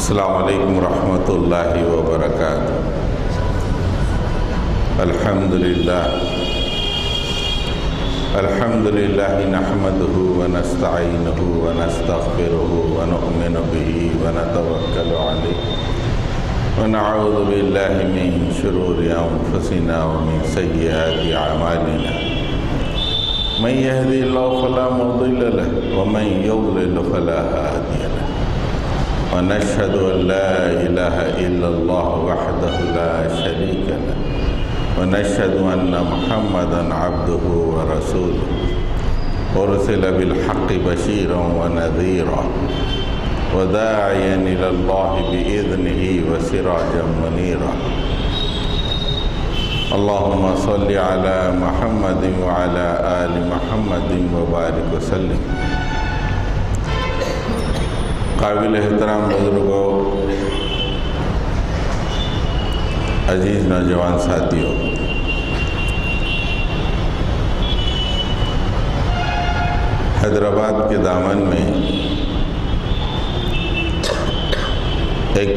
السلام علیکم ورحمۃ اللہ وبرکاتہ۔ الحمد للہ نحمده ونستعینه ونستغفره ونؤمن به ونتوکل علیہ ونعوذ باللہ من شرور انفسنا ومن سیئات اعمالنا من يهدي الله فلا مضل له ومن يضلل فلا هادي له ونشهد أن لا إله إلا الله وحده لا شريك له ونشهد أن محمدا عبده ورسوله أرسل بالحق بشيرا ونذيرا وداعيا إلى الله بإذنه وسراجا منيرا اللهم صل على محمد وعلى آل محمد وبارك وسلم۔ قابل احترام بزرگوں، عزیز نوجوان ساتھیوں، حیدرآباد کے دامن میں ایک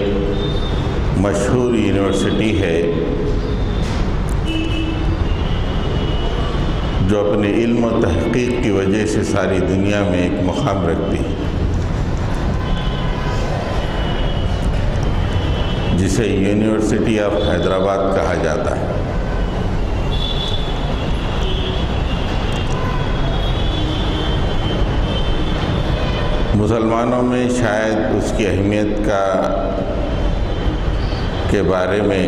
مشہور یونیورسٹی ہے جو اپنے علم و تحقیق کی وجہ سے ساری دنیا میں ایک مقام رکھتی ہے، جسے یونیورسٹی آف حیدرآباد کہا جاتا ہے۔ مسلمانوں میں شاید اس کی اہمیت کے بارے میں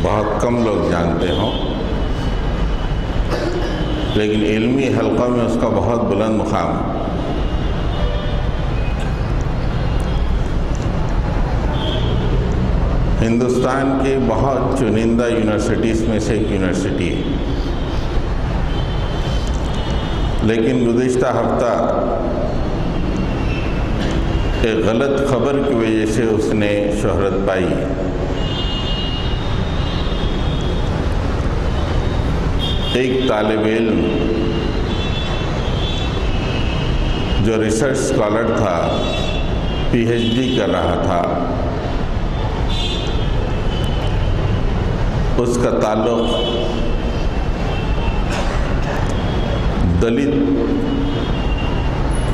بہت کم لوگ جانتے ہوں، لیکن علمی حلقوں میں اس کا بہت بلند مقام ہے۔ ہندوستان کے بہت چنندہ یونیورسٹیز میں سے ایک یونیورسٹی ہے، لیکن گزشتہ ہفتہ ایک غلط خبر کی وجہ سے اس نے شہرت پائی۔ ایک طالب علم جو ریسرچ اسکالر تھا، پی ایچ ڈی کر رہا تھا، اس کا تعلق دلت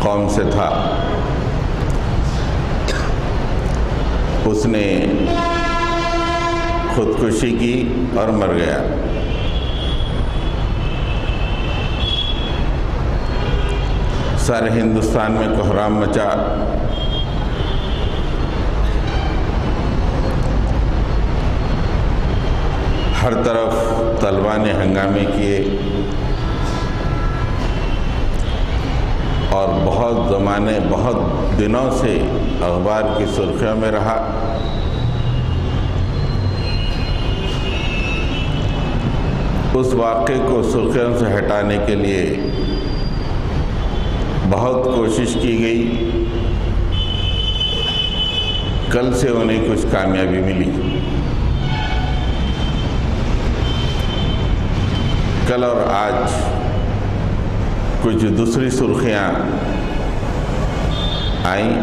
قوم سے تھا۔ اس نے خودکشی کی اور مر گیا۔ سارے ہندوستان میں کوہرام مچا۔ ہر طرف طلباء نے ہنگامے کیے اور بہت دنوں سے اخبار کی سرخیوں میں رہا۔ اس واقعے کو سرخیوں سے ہٹانے کے لیے بہت کوشش کی گئی۔ کل سے انہیں کچھ کامیابی ملی۔ کل اور آج کچھ دوسری سرخیاں آئیں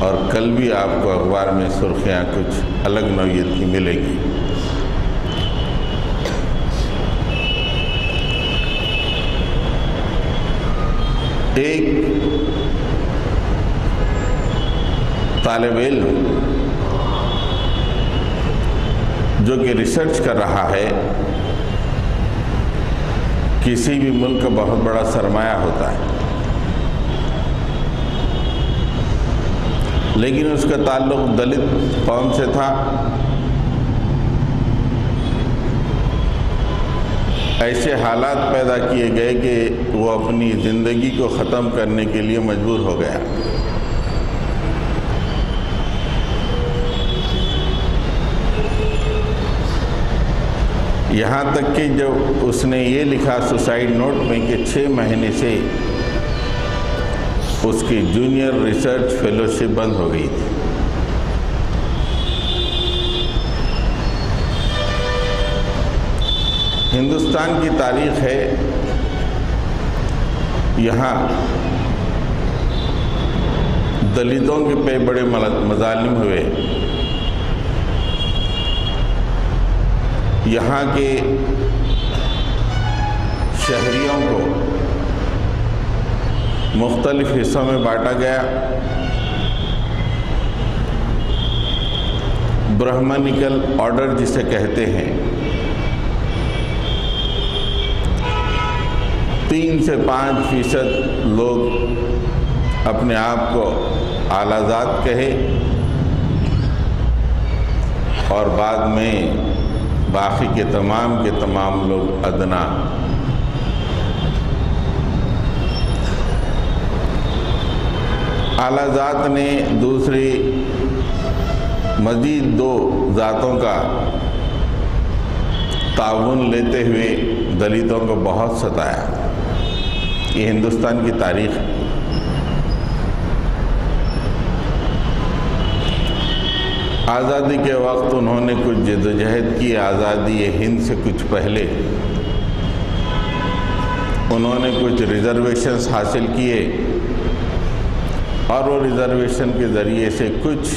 اور کل بھی آپ کو اخبار میں سرخیاں کچھ الگ نوعیت کی ملے گی۔ ایک طالب علم جو کہ ریسرچ کر رہا ہے، کسی بھی ملک کا بہت بڑا سرمایہ ہوتا ہے، لیکن اس کا تعلق دلت قوم سے تھا۔ ایسے حالات پیدا کیے گئے کہ وہ اپنی زندگی کو ختم کرنے کے لیے مجبور ہو گیا۔ یہاں تک کہ جب اس نے یہ لکھا سوسائڈ نوٹ میں کہ 6 مہینے سے اس کی جونیئر ریسرچ فیلوشپ بند ہو گئی تھی۔ ہندوستان کی تاریخ ہے، یہاں دلتوں کے پہ بڑے مظالم ہوئے، یہاں کے شہریوں کو مختلف حصوں میں بانٹا گیا۔ برہمنیکل آرڈر جسے کہتے ہیں، 3 سے 5% لوگ اپنے آپ کو اعلیٰ ذات کہے اور بعد میں باقی کے تمام لوگ ادنا۔ اعلیٰ ذات نے دوسری مزید 2 ذاتوں کا تعاون لیتے ہوئے دلتوں کو بہت ستایا۔ یہ ہندوستان کی تاریخ ہے۔ آزادی کے وقت انہوں نے کچھ جدوجہد کی، آزادی ہند سے کچھ پہلے انہوں نے کچھ ریزرویشنز حاصل کیے اور وہ ریزرویشن کے ذریعے سے کچھ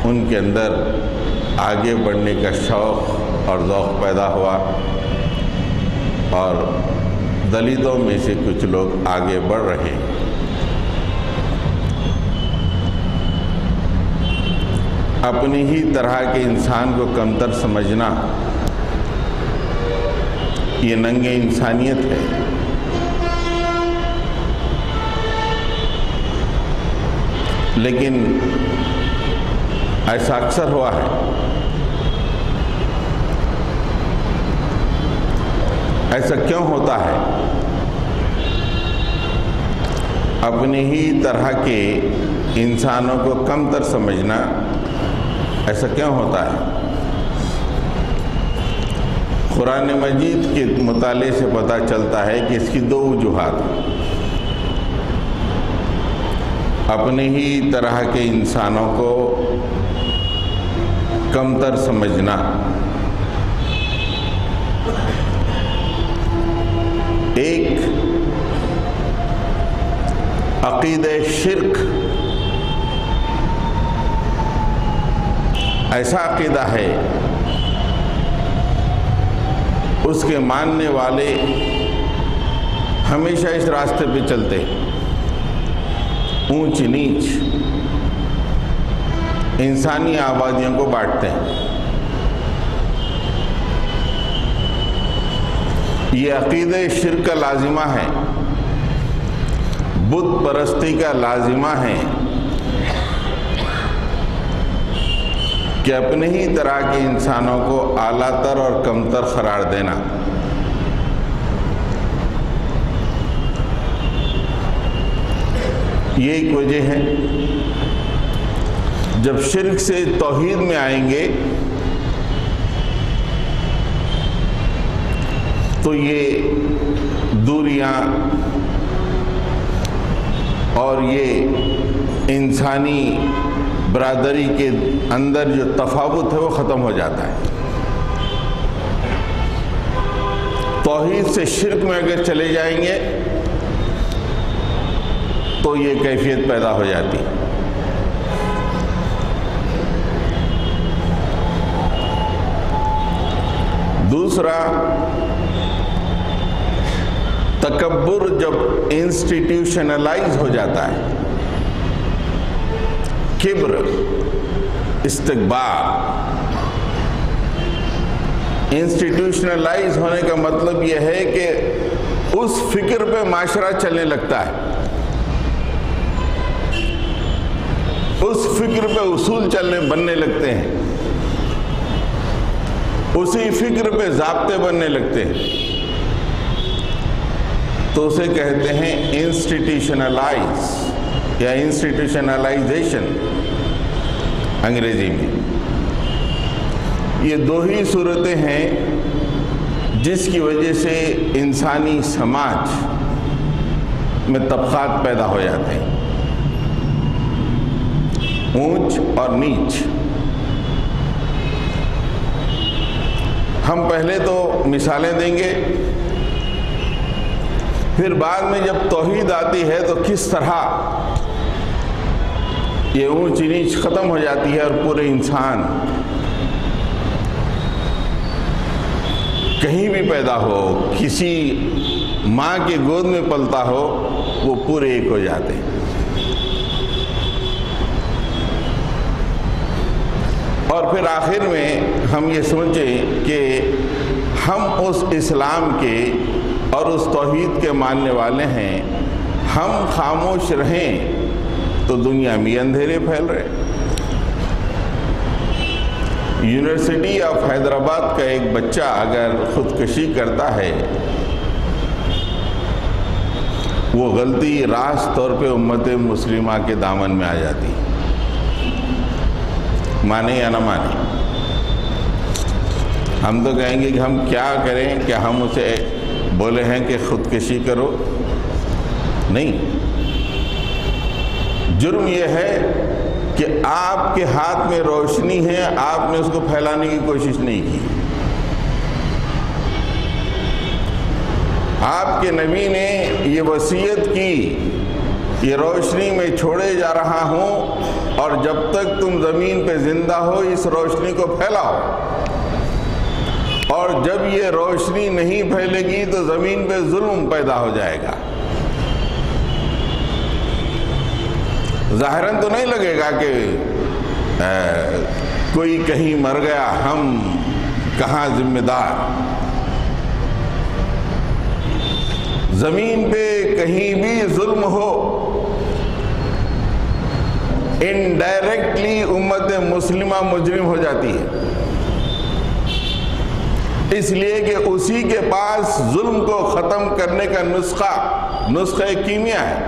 ان کے اندر آگے بڑھنے کا شوق اور ذوق پیدا ہوا، اور دلتوں میں سے کچھ لوگ آگے بڑھ رہے ہیں۔ اپنی ہی طرح کے انسان کو کمتر سمجھنا یہ ننگِ انسانیت ہے۔ لیکن ایسا اکثر ہوا ہے۔ ایسا کیوں ہوتا ہے؟ اپنی ہی طرح کے انسانوں کو کم تر سمجھنا ایسا کیوں ہوتا ہے؟ قرآن مجید کے مطالعے سے پتہ چلتا ہے کہ اس کی 2 وجوہات ہیں۔ اپنی ہی طرح کے انسانوں کو کمتر سمجھنا، ایک عقیدہ شرک، ایسا عقیدہ ہے اس کے ماننے والے ہمیشہ اس راستے پہ چلتے، اونچ نیچ انسانی آبادیوں کو بانٹتے ہیں۔ یہ عقیدہ شرک کا لازمہ ہے، بت پرستی کا لازمہ ہے کہ اپنے ہی طرح کے انسانوں کو اعلیٰ تر اور کمتر قرار دینا۔ یہ ایک وجہ ہے۔ جب شرک سے توحید میں آئیں گے تو یہ دوریاں اور یہ انسانی برادری کے اندر جو تفاوت ہے وہ ختم ہو جاتا ہے۔ توحید سے شرک میں اگر چلے جائیں گے تو یہ کیفیت پیدا ہو جاتی ہے۔ دوسرا، تکبر جب انسٹیٹیوشنلائز ہو جاتا ہے، کبر، استکبار، انسٹیٹیوشنلائز ہونے کا مطلب یہ ہے کہ اس فکر پہ معاشرہ چلنے لگتا ہے، اس فکر پہ اصول بننے لگتے ہیں، اسی فکر پہ ضابطے بننے لگتے ہیں، تو اسے کہتے ہیں انسٹیٹیوشنلائز یا انسٹیٹیوشنلائزیشن انگریزی میں۔ یہ 2 ہی صورتیں ہیں جس کی وجہ سے انسانی سماج میں طبقات پیدا ہو جاتے ہیں، اونچ اور نیچ۔ ہم پہلے تو مثالیں دیں گے، پھر بعد میں جب توحید آتی ہے تو کس طرح یہ اونچ نیچ ختم ہو جاتی ہے اور پورے انسان کہیں بھی پیدا ہو، کسی ماں کے گود میں پلتا ہو، وہ پورے ایک ہو جاتے ہیں۔ اور پھر آخر میں ہم یہ سوچیں کہ ہم اس اسلام کے اور اس توحید کے ماننے والے ہیں، ہم خاموش رہیں تو دنیا میں اندھیرے پھیل رہے۔ یونیورسٹی آف حیدرآباد کا ایک بچہ اگر خودکشی کرتا ہے، وہ غلطی راست طور پہ امت مسلمہ کے دامن میں آ جاتی، مانے یا نہ مانے۔ ہم تو کہیں گے کہ ہم کیا کریں، کہ ہم اسے بولے ہیں کہ خودکشی کرو؟ نہیں، جرم یہ ہے کہ آپ کے ہاتھ میں روشنی ہے، آپ نے اس کو پھیلانے کی کوشش نہیں کی۔ آپ کے نبی نے یہ وصیت کی، یہ روشنی میں چھوڑے جا رہا ہوں، اور جب تک تم زمین پہ زندہ ہو اس روشنی کو پھیلاؤ، اور جب یہ روشنی نہیں پھیلے گی تو زمین پہ ظلم پیدا ہو جائے گا۔ ظاہراً تو نہیں لگے گا کہ کوئی کہیں مر گیا، ہم کہاں ذمہ دار۔ زمین پہ کہیں بھی ظلم ہو، انڈائریکٹلی امت مسلمہ مجرم ہو جاتی ہے، اس لیے کہ اسی کے پاس ظلم کو ختم کرنے کا نسخہ کیمیا ہے۔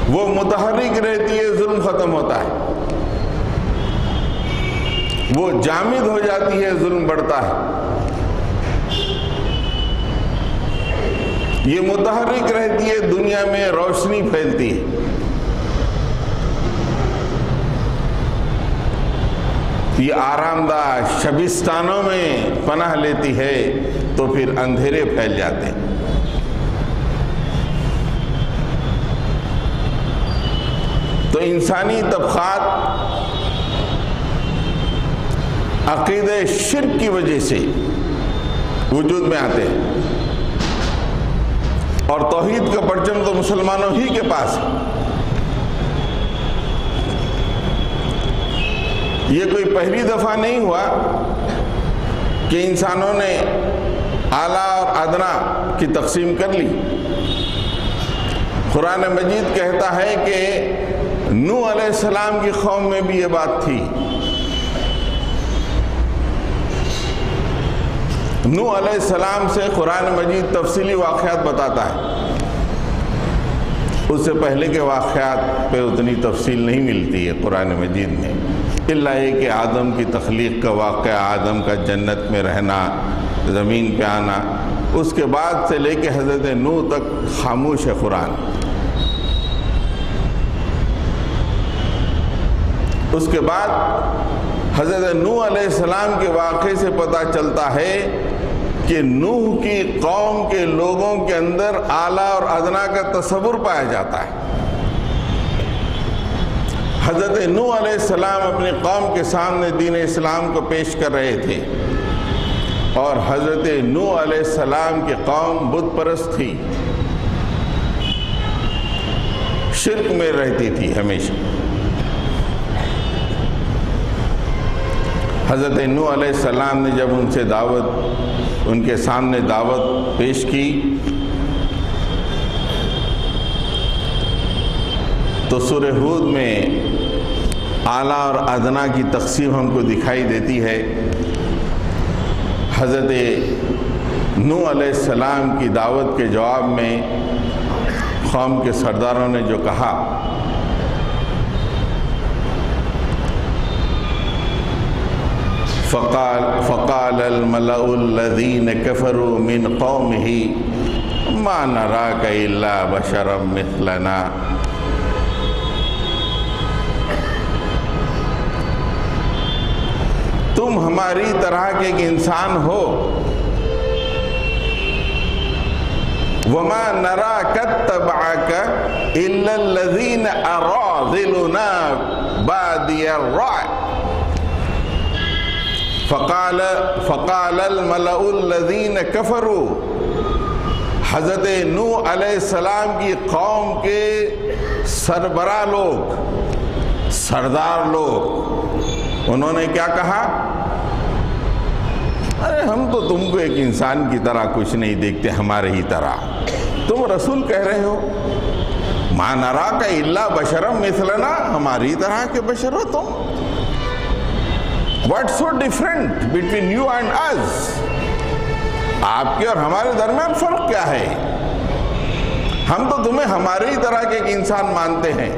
وہ متحرک رہتی ہے، ظلم ختم ہوتا ہے، وہ جامد ہو جاتی ہے، ظلم بڑھتا ہے۔ یہ متحرک رہتی ہے، دنیا میں روشنی پھیلتی ہے۔ یہ آرام دہ شبستانوں میں پناہ لیتی ہے تو پھر اندھیرے پھیل جاتے ہیں۔ تو انسانی طبقات عقیدہ شرک کی وجہ سے وجود میں آتے ہیں، اور توحید کا پرچم تو مسلمانوں ہی کے پاس ہے۔ یہ کوئی پہلی دفعہ نہیں ہوا کہ انسانوں نے اعلیٰ اور ادنا کی تقسیم کر لی۔ قرآن مجید کہتا ہے کہ نوح علیہ السلام کی قوم میں بھی یہ بات تھی۔ نوح علیہ السلام سے قرآن مجید تفصیلی واقعات بتاتا ہے، اس سے پہلے کے واقعات پہ اتنی تفصیل نہیں ملتی ہے قرآن مجید میں، الا یہ کہ آدم کی تخلیق کا واقعہ، آدم کا جنت میں رہنا، زمین پہ آنا، اس کے بعد سے لے کے حضرت نوح تک خاموش ہے قرآن۔ اس کے بعد حضرت نوح علیہ السلام کے واقعے سے پتہ چلتا ہے کہ نوح کی قوم کے لوگوں کے اندر اعلیٰ اور ادنا کا تصور پایا جاتا ہے۔ حضرت نوح علیہ السلام اپنی قوم کے سامنے دین اسلام کو پیش کر رہے تھے، اور حضرت نوح علیہ السلام کی قوم بت پرست تھی، شرک میں رہتی تھی ہمیشہ۔ حضرت نوح علیہ السلام نے جب ان کے سامنے دعوت پیش کی تو سورہ ہود میں اعلیٰ اور ادنا کی تقسیم ہم کو دکھائی دیتی ہے۔ حضرت نوح علیہ السلام کی دعوت کے جواب میں قوم کے سرداروں نے جو کہا، فقال الملأ الذين كفروا من قومه ما نراك الا بشرا مثلنا۔ تم ہماری طرح کے ایک انسان ہو، وما نراك اتبعك الا الذين أراذلنا بادي الرأي فقال الملأ الذين كفروا. حضرت نوح علیہ السلام کی قوم کے سربراہ لوگ، سردار لوگ، انہوں نے کیا کہا؟ ارے ہم تو تم کو ایک انسان کی طرح کچھ نہیں دیکھتے، ہمارے ہی طرح، تم رسول کہہ رہے ہو. ما نراک الا بشرا مثلنا، ہماری طرح کے بشر ہو تم. What's so different between you and us؟ آپ کے اور ہمارے درمیان فرق کیا ہے؟ ہم تو تمہیں ہماری ہی طرح کے ایک انسان مانتے ہیں.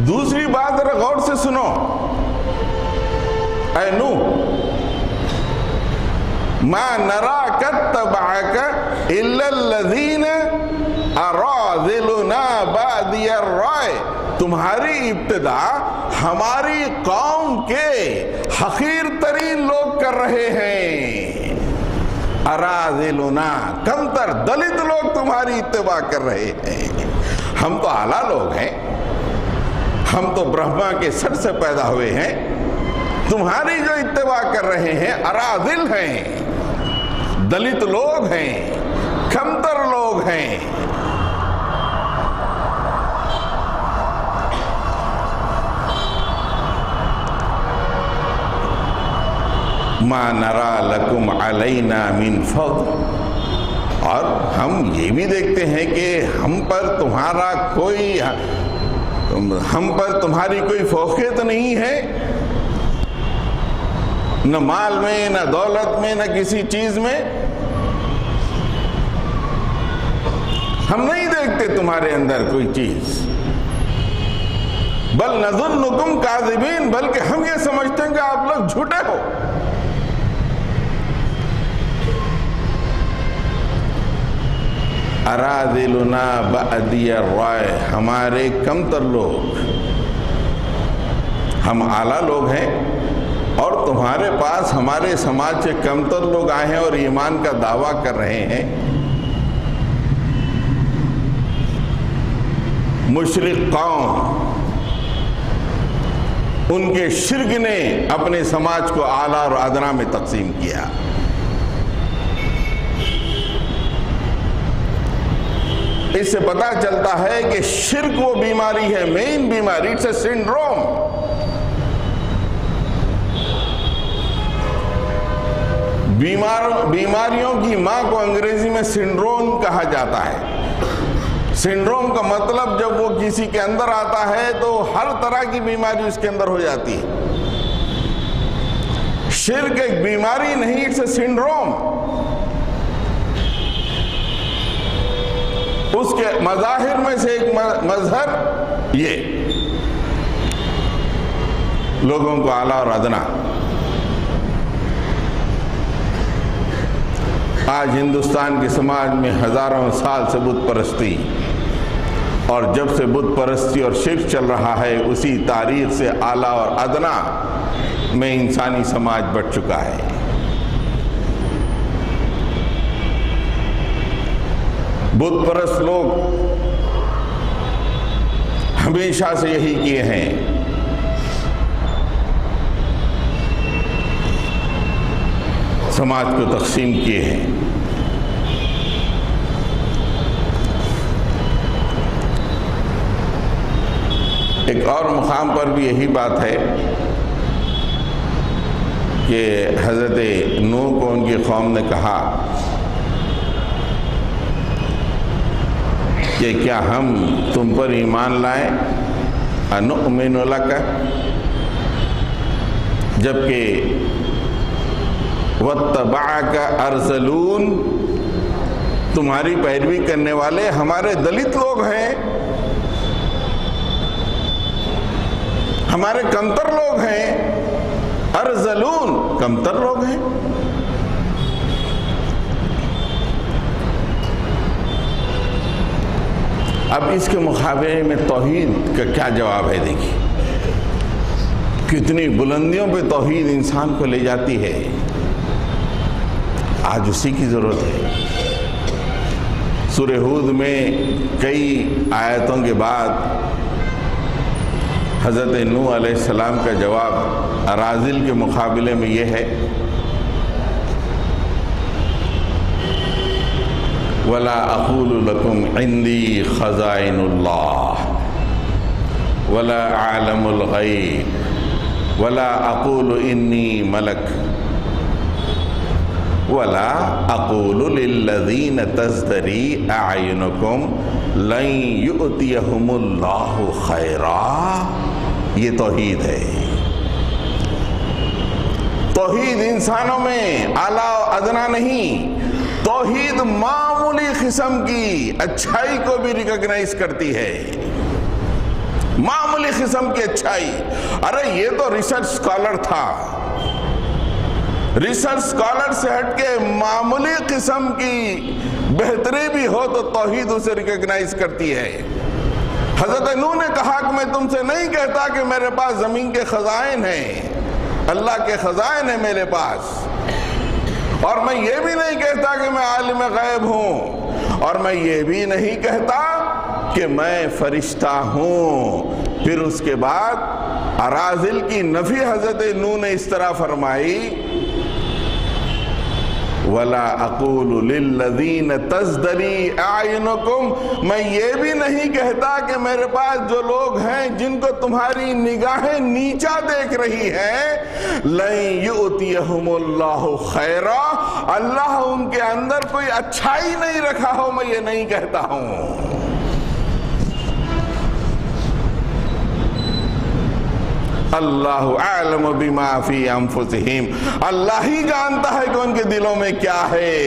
دوسری بات ذرا غور سے سنو. اے نوح، ما نراک اتبعک الا الذین اراذلنا بادی الرأی. تمہاری ابتدا ہماری قوم کے حقیر ترین لوگ کر رہے ہیں. اراذلنا، کمتر دلت لوگ تمہاری اتباع کر رہے ہیں. ہم تو اعلیٰ لوگ ہیں، ہم تو برہما کے سر سے پیدا ہوئے ہیں. تمہاری جو اتباع کر رہے ہیں اراذل ہیں، دلت لوگ ہیں، کمتر لوگ ہیں. ما نرا لکم علینا من فضل. اور ہم یہ بھی دیکھتے ہیں کہ ہم پر تمہاری کوئی فوقیت نہیں ہے، نہ مال میں، نہ دولت میں، نہ کسی چیز میں. ہم نہیں دیکھتے تمہارے اندر کوئی چیز. بل نظنکم کاذبین، بلکہ ہم یہ سمجھتے ہیں کہ آپ لوگ جھوٹے ہو. اراذلنا بادی الرأی، ہمارے کمتر لوگ، ہم اعلیٰ لوگ ہیں، اور تمہارے پاس ہمارے سماج سے کمتر لوگ آئے ہیں اور ایمان کا دعویٰ کر رہے ہیں. مشرک قوم، ان کے شرک نے اپنے سماج کو اعلیٰ اور ادنا میں تقسیم کیا. اس سے پتہ چلتا ہے کہ شرک وہ بیماری ہے، مین بیماری، اٹس اے سنڈروم. بیماریوں کی ماں کو انگریزی میں سنڈروم کہا جاتا ہے. سنڈروم کا مطلب جب وہ کسی کے اندر آتا ہے تو ہر طرح کی بیماری اس کے اندر ہو جاتی ہے. شرک ایک بیماری نہیں، اٹس اے سنڈروم. اس کے مظاہر میں سے ایک مظہر یہ لوگوں کو اعلیٰ اور ادنا. آج ہندوستان کے سماج میں ہزاروں سال سے بت پرستی، اور جب سے بت پرستی اور شرک چل رہا ہے اسی تاریخ سے اعلیٰ اور ادنا میں انسانی سماج بٹ چکا ہے. بت پرست لوگ ہمیشہ سے یہی کیے ہیں. سماج کو تقسیم کیے ہیں. ایک اور مقام پر بھی یہی بات ہے کہ حضرت نوح کو ان کی قوم نے کہا کہ کیا ہم تم پر ایمان لائیں؟ انؤمن لک، جبکہ واتبعک ارذلون، تمہاری پیروی کرنے والے ہمارے دلت لوگ ہیں، ہمارے کمتر لوگ ہیں. ارذلون، کمتر لوگ ہیں. اب اس کے مقابلے میں توحید کا کیا جواب ہے؟ دیکھیے کتنی بلندیوں پہ توحید انسان کو لے جاتی ہے. آج اسی کی ضرورت ہے. سورہ ہود میں کئی آیتوں کے بعد حضرت نوح علیہ السلام کا جواب اراذل کے مقابلے میں یہ ہے، وَلَا أَقُولُ لَكُمْ عِنْدِي خَزَائِنُ اللَّهِ وَلَا أَعْلَمُ الْغَيْبَ وَلَا أَقُولُ إِنِّي مَلَكٌ وَلَا أَقُولُ لِلَّذِينَ تَزْدَرِي أَعْيُنُكُمْ لَن يُؤْتِيَهُمُ اللَّهُ خَيْرًا۔ یہ توحید ہے۔ توحید انسانوں میں اعلیٰ و ادنا نہیں، توحید معمولی قسم کی اچھائی کو بھی ریکگنائز کرتی ہے، معمولی قسم کی اچھائی۔ ارے یہ تو ریسرچ سکالر تھا، ریسرچ سکالر سے ہٹ کے معمولی قسم کی بہتری بھی ہو تو توحید اسے ریکگنائز کرتی ہے۔ حضرت نوح نے کہا کہ میں تم سے نہیں کہتا کہ میرے پاس زمین کے خزائن ہیں، اللہ کے خزائن ہیں میرے پاس، اور میں یہ بھی نہیں کہتا کہ میں عالم غیب ہوں، اور میں یہ بھی نہیں کہتا کہ میں فرشتہ ہوں۔ پھر اس کے بعد اراذل کی نفی حضرت نوح نے اس طرح فرمائی، وَلَا أَقُولُ لِلَّذِينَ تَزْدَرِي أَعْيُنُكُمْ، میں یہ بھی نہیں کہتا کہ میرے پاس جو لوگ ہیں جن کو تمہاری نگاہیں نیچا دیکھ رہی ہیں، لَن يُؤْتِيَهُمُ اللَّهُ خَيْرًا، اللہ ان کے اندر کوئی اچھائی نہیں رکھا ہو، میں یہ نہیں کہتا ہوں۔ اللہ اعلم بما فی انفسہم، اللہ ہی جانتا ہے کہ ان کے دلوں میں کیا ہے۔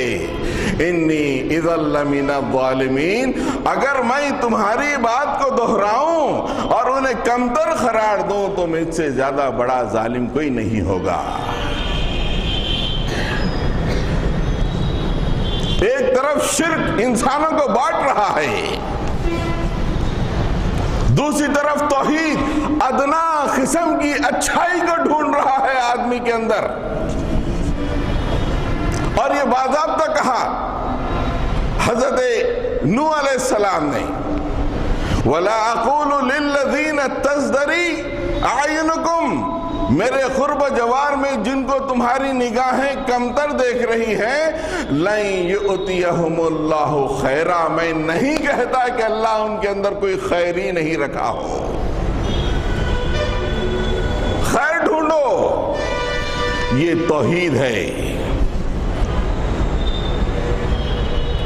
انی اذا لمن الظالمین، اگر میں تمہاری بات کو دہراؤں اور انہیں کمتر قرار دوں تو مجھ سے زیادہ بڑا ظالم کوئی نہیں ہوگا۔ ایک طرف شرک انسانوں کو بانٹ رہا ہے، دوسری طرف توحید ادنا قسم کی اچھائی کو ڈھونڈ رہا ہے آدمی کے اندر، اور یہ باضابطہ کہا حضرت نوح علیہ السلام نے، وَلَا أَقُولُ لِلَّذِينَ تَزْدَرِي أَعْيُنُكُمْ، میرے قرب و جوار میں جن کو تمہاری نگاہیں کمتر دیکھ رہی ہیں، لَن يُؤْتِيَهُمُ اللَّهُ خَيْرًا، میں نہیں کہتا کہ اللہ ان کے اندر کوئی خیر ہی نہیں رکھا ہو۔ خیر ڈھونڈو، یہ توحید ہے۔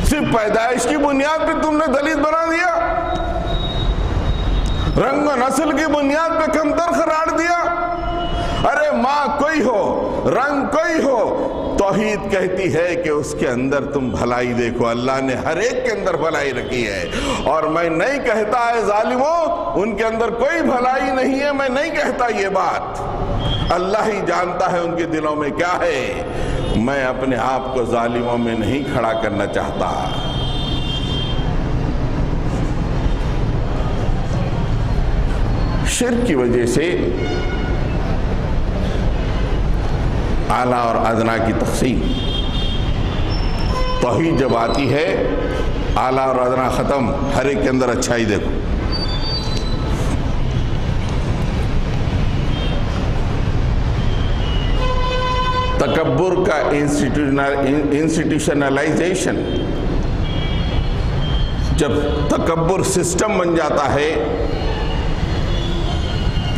صرف پیدائش کی بنیاد پہ تم نے دلیل بنا دیا، رنگ و نسل کی بنیاد پہ کمتر قرار دیا۔ ارے ماں کوئی ہو، رنگ کوئی ہو، توحید کہتی ہے کہ اس کے اندر تم بھلائی دیکھو، اللہ نے ہر ایک کے اندر بھلائی رکھی ہے، اور میں نہیں کہتا ہے ظالموں ان کے اندر کوئی بھلائی نہیں ہے، میں نہیں کہتا یہ بات، اللہ ہی جانتا ہے ان کے دلوں میں کیا ہے۔ میں اپنے آپ کو ظالموں میں نہیں کھڑا کرنا چاہتا۔ شرک کی وجہ سے اعلیٰ اور ادنا کی تقسیم، توحید جب آتی ہے اعلیٰ اور ادنا ختم، ہر ایک کے اندر اچھائی دیکھو۔ تکبر کا انسٹیٹیوشنلائزیشن، جب تکبر سسٹم بن جاتا ہے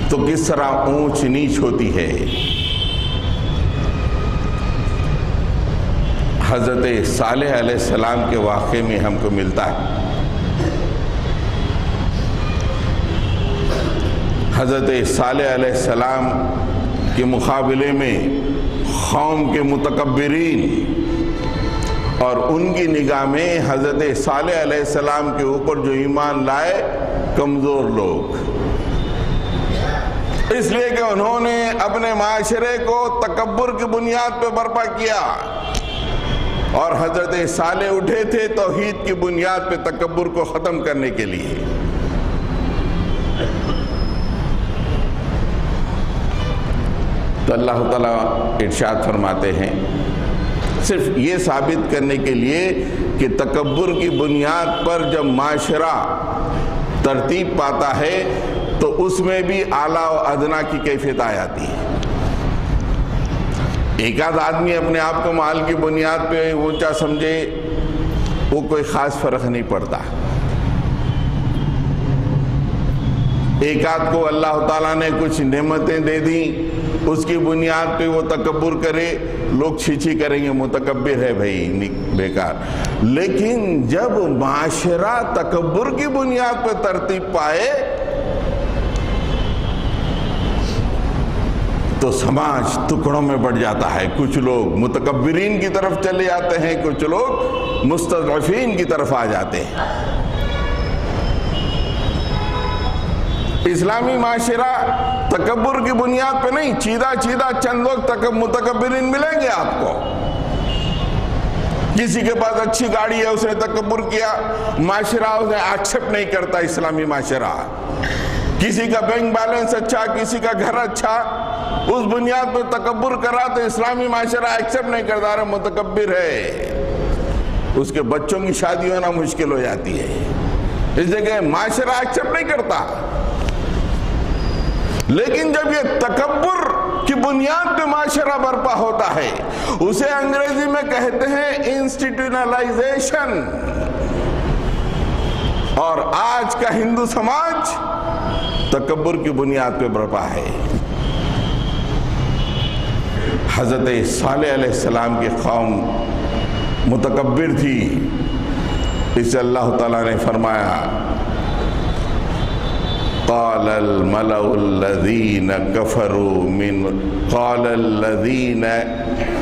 تو کس طرح اونچ نیچ ہوتی ہے۔ حضرت صالح علیہ السلام کے واقعے میں ہم کو ملتا ہے، حضرت صالح علیہ السلام کے مقابلے میں قوم کے متکبرین اور ان کی نگاہ میں حضرت صالح علیہ السلام کے اوپر جو ایمان لائے کمزور لوگ، اس لیے کہ انہوں نے اپنے معاشرے کو تکبر کی بنیاد پہ برپا کیا، اور حضرت صالح اٹھے تھے توحید کی بنیاد پہ تکبر کو ختم کرنے کے لیے۔ تو اللہ تعالیٰ ارشاد فرماتے ہیں صرف یہ ثابت کرنے کے لیے کہ تکبر کی بنیاد پر جب معاشرہ ترتیب پاتا ہے تو اس میں بھی اعلیٰ و ادنا کی کیفیت آ جاتی ہے۔ ایک آدھ آدمی اپنے آپ کو مال کی بنیاد پہ اونچا سمجھے، وہ کوئی خاص فرق نہیں پڑتا۔ ایک آدھ کو اللہ تعالیٰ نے کچھ نعمتیں دے دیں، اس کی بنیاد پہ وہ تکبر کرے، لوگ چھیچھی کریں گے متکبر ہے بھائی، بیکار۔ لیکن جب معاشرہ تکبر کی بنیاد پہ ترتیب پائے تو سماج ٹکڑوں میں بٹ جاتا ہے۔ کچھ لوگ متکبرین کی طرف چلے جاتے ہیں، کچھ لوگ مستضعفین کی طرف آ جاتے ہیں۔ اسلامی معاشرہ تکبر کی بنیاد پہ نہیں، چیدہ چند لوگ متکبرین ملیں گے آپ کو۔ کسی کے پاس اچھی گاڑی ہے، اس نے تکبر کیا، معاشرہ اسے ایکسپٹ نہیں کرتا۔ اسلامی معاشرہ کسی کا بینک بیلنس اچھا، کسی کا گھر اچھا، اس بنیاد پہ تکبر کرا تو اسلامی معاشرہ ایکسپٹ نہیں کرتا، رہا متکبر ہے۔ اس کے بچوں کی شادی ہونا مشکل ہو جاتی ہے، اس لیے کہ معاشرہ ایکسپٹ نہیں کرتا۔ لیکن جب یہ تکبر کی بنیاد پہ معاشرہ برپا ہوتا ہے، اسے انگریزی میں کہتے ہیں انسٹیٹیوشنلائزیشن۔ اور آج کا ہندو سماج تکبر کی بنیاد پہ برپا ہے۔ حضرت صالح علیہ السلام کی قوم متکبر تھی، اس سے اللہ تعالیٰ نے فرمایا قال الملأ الذين كفروا من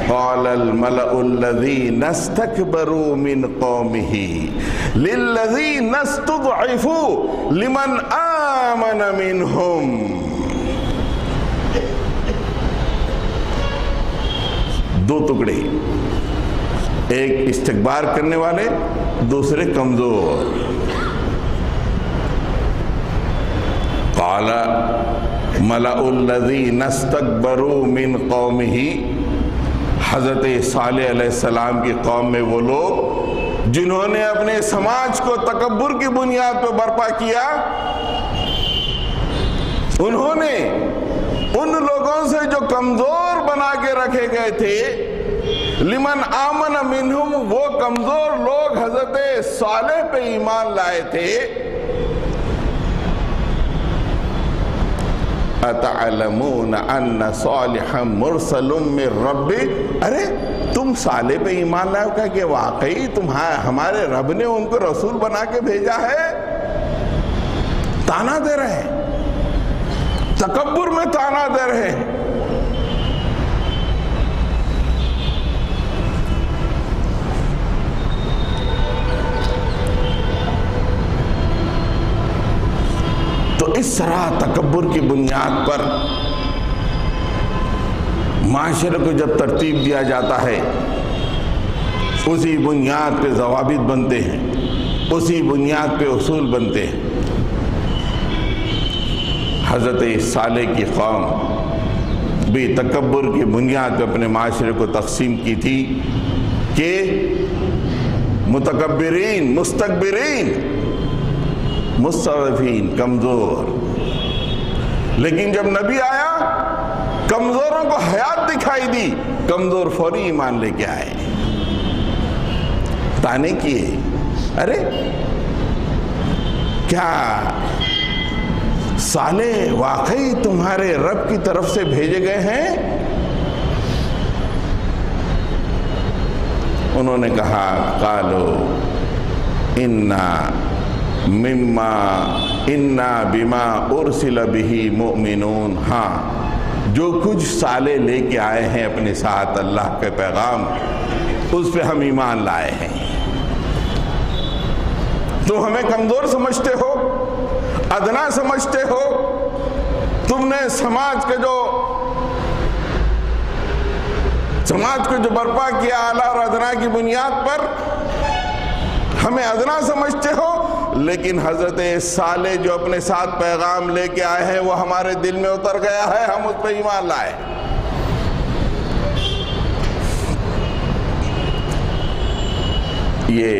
قال الملأ الذين استكبروا من قومه للذين استضعفوا لمن آمن منهم۔ دو ٹکڑے، ایک استکبار کرنے والے، دوسرے کمزور۔ قال ملأ الذین استکبروا من قومہ، حضرت صالح علیہ السلام کی قوم میں وہ لوگ جنہوں نے اپنے سماج کو تکبر کی بنیاد پر برپا کیا، انہوں نے ان لوگوں سے جو کمزور بنا کے رکھے گئے تھے، لمن آمن منہم، وہ کمزور لوگ حضرت صالح پہ ایمان لائے تھے۔ اتعلمون ان صالحا مرسل من ربی، ارے تم صالح پہ ایمان لائے ہو کہ واقعی ہمارے رب نے ان کو رسول بنا کے بھیجا ہے؟ تانا دے رہے ہیں، تکبر میں تانا دے رہے ہیں۔ تو اس طرح تکبر کی بنیاد پر معاشرے کو جب ترتیب دیا جاتا ہے، اسی بنیاد پہ ضوابط بنتے ہیں، اسی بنیاد پہ اصول بنتے ہیں۔ حضرت صالح کی قوم بھی تکبر کی بنیاد پہ اپنے معاشرے کو تقسیم کی تھی کہ متکبرین، مستکبرین، مستضعفین، کمزور۔ لیکن جب نبی آیا، کمزوروں کو حیات دکھائی دی، کمزور فوری ایمان لے کے آئے، تانے کیے، ارے کیا صالح واقعی تمہارے رب کی طرف سے بھیجے گئے ہیں؟ انہوں نے کہا قالو انا بما ارسل به مؤمنون، ہاں جو کچھ صالح لے کے آئے ہیں اپنے ساتھ اللہ کے پیغام، اس پہ ہم ایمان لائے ہیں۔ تم ہمیں کمزور سمجھتے ہو، ادنا سمجھتے ہو، تم نے سماج کو جو برپا کیا اعلیٰ اور ادنا کی بنیاد پر، ہمیں ادنا سمجھتے ہو، لیکن حضرت صالح جو اپنے ساتھ پیغام لے کے آئے ہیں وہ ہمارے دل میں اتر گیا ہے، ہم اس پہ ایمان لائے۔ یہ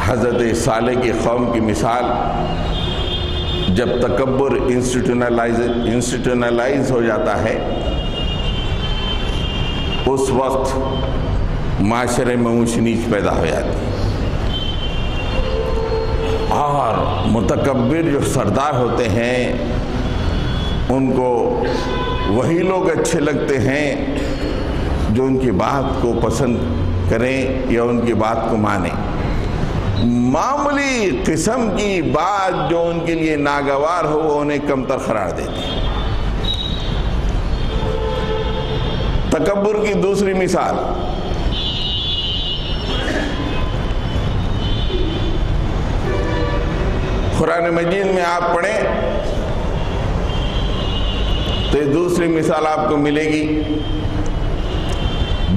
حضرت صالح کی قوم کی مثال جب تکبر انسٹیٹیوشنلائز ہو جاتا ہے اس وقت معاشرے میں اونچ نیچ پیدا ہو جاتی ہے، اور متکبر جو سردار ہوتے ہیں ان کو وہی لوگ اچھے لگتے ہیں جو ان کی بات کو پسند کریں یا ان کی بات کو مانیں۔ معمولی قسم کی بات جو ان کے لیے ناگوار ہو وہ انہیں کمتر قرار دیتے ہیں۔ تکبر کی دوسری مثال قرآن مجید میں آپ پڑھیں تو یہ دوسری مثال آپ کو ملے گی۔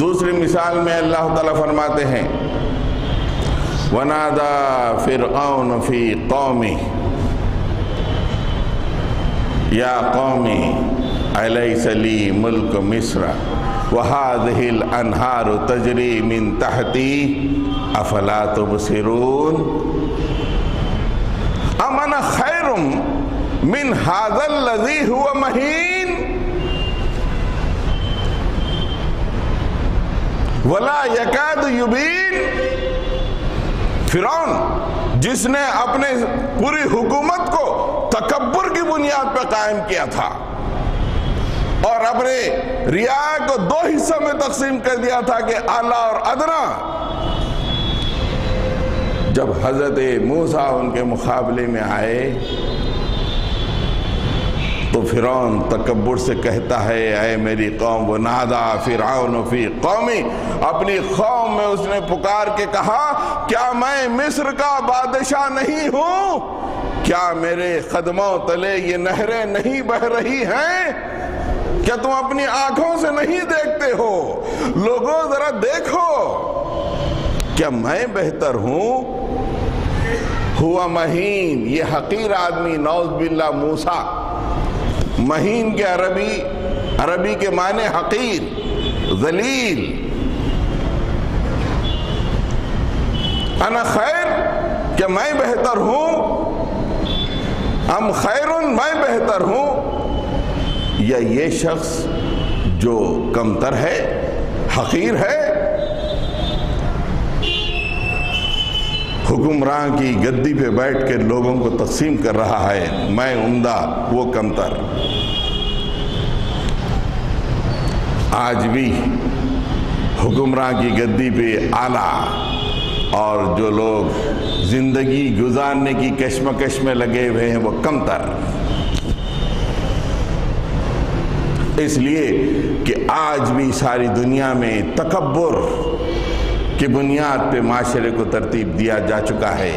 دوسری مثال میں اللہ تعالیٰ فرماتے ہیں وَنَادَى فِرْعَوْنُ فِي قَوْمِهِ يَا قَوْمِ أَلَيْسَ لِي مُلْكُ مِصْرَ وَهَٰذِهِ الْأَنْهَارُ تَجْرِي مِنْ تَحْتِي أَفَلَا تُبْصِرُونَ أَمْ أَنَا خَيْرٌ مِنْ هَٰذَا الَّذِي هُوَ مَهِينٌ وَلَا يَكَادُ يُبِينُ۔ فرعون جس نے اپنے پوری حکومت کو تکبر کی بنیاد پہ قائم کیا تھا اور اپنے رعایا کو دو حصوں میں تقسیم کر دیا تھا کہ اعلیٰ اور ادنا، جب حضرت موسیٰ ان کے مقابلے میں آئے تو فرعون تکبر سے کہتا ہے اے میری قوم، وَنَادَى فِرْعَوْنُ فِي قَوْمِهِ، اپنی قوم میں اس نے پکار کے کہا کیا میں مصر کا بادشاہ نہیں ہوں؟ کیا میرے قدموں تلے یہ نہریں نہیں بہ رہی ہیں؟ کیا تم اپنی آنکھوں سے نہیں دیکھتے ہو؟ لوگوں ذرا دیکھو، کیا میں بہتر ہوں؟ ہوا مہین، یہ حقیر آدمی نعوذ باللہ موسیٰ، مہین کے عربی کے معنی حقیر، ذلیل۔ انا خیر، کہ میں بہتر ہوں؟ ام خیرن، میں بہتر ہوں؟ یا یہ شخص جو کمتر ہے، حقیر ہے؟ حکمراں کی گدی پہ بیٹھ کے لوگوں کو تقسیم کر رہا ہے، میں عمدہ وہ کمتر۔ آج بھی حکمراں کی گدی پہ اعلیٰ اور جو لوگ زندگی گزارنے کی کشمکش میں لگے ہوئے ہیں وہ کمتر، اس لیے کہ آج بھی ساری دنیا میں تکبر کی بنیاد پہ معاشرے کو ترتیب دیا جا چکا ہے،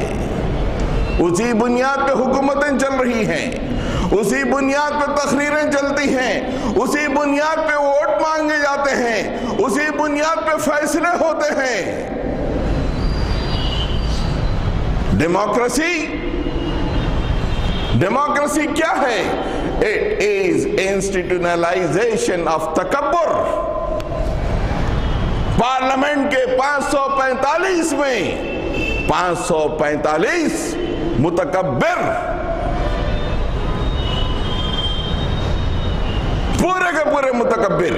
اسی بنیاد پہ حکومتیں چل رہی ہیں، اسی بنیاد پہ تقریریں چلتی ہیں، اسی بنیاد پہ ووٹ مانگے جاتے ہیں، اسی بنیاد پہ فیصلے ہوتے ہیں۔ ڈیموکریسی کیا ہے؟ It is institutionalization of تکبر۔ پارلیمنٹ کے 545 میں 545 متکبر، پورے کے پورے متکبر۔